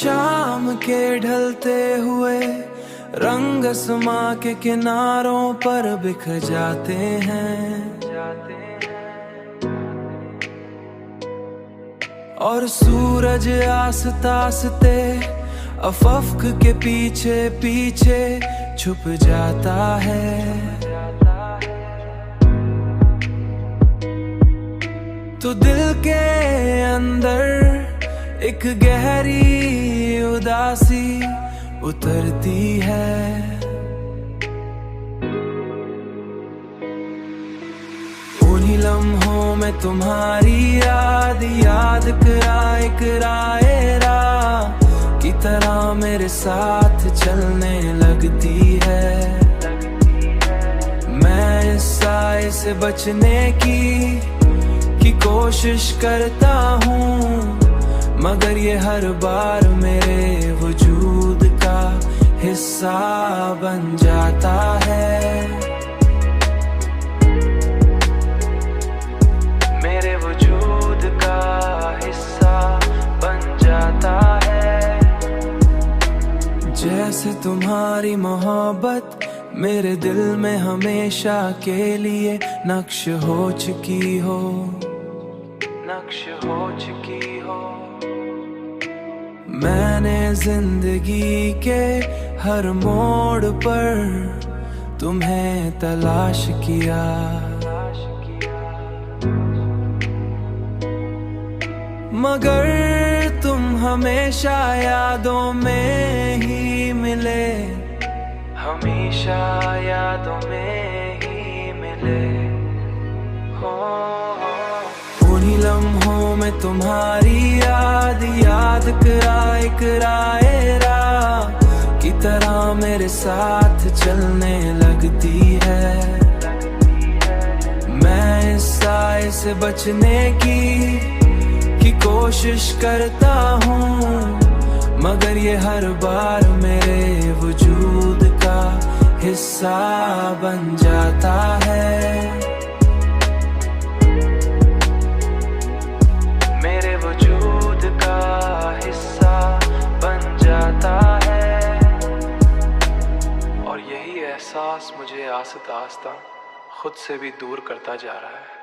शाम के ढलते हुए रंग समा के किनारों पर बिखर जाते हैं, और सूरज आस्ते आस्ते अफक के पीछे पीछे छुप जाता है। तो दिल के अंदर एक गहरी उदासी उतरती है। उन्हीं लम्हों में तुम्हारी याद कराए कराए राह की तरह मेरे साथ चलने लगती है। मैं इस साए से बचने की कोशिश करता हूँ, मगर ये हर बार मेरे वजूद का हिस्सा बन जाता है। मेरे वजूद का हिस्सा बन जाता है। जैसे तुम्हारी मोहब्बत मेरे दिल में हमेशा के लिए नक्श हो चुकी हो, नक्श हो चुकी हो। मैंने जिंदगी के हर मोड़ पर तुम्हें तलाश किया, मगर तुम हमेशा यादों में ही मिले, हमेशा यादों में ही मिले। उन्हीं लम्हों में तुम्हारी याद कराए कराए राह की तरह मेरे साथ चलने लगती है। मैं इस साए से बचने की कोशिश करता हूँ, मगर ये हर बार मेरे वजूद का हिस्सा बन जाता है। मेरे वजूद का हिस्सा बन जाता है। और यही एहसास मुझे आस्ता आस्ता खुद से भी दूर करता जा रहा है।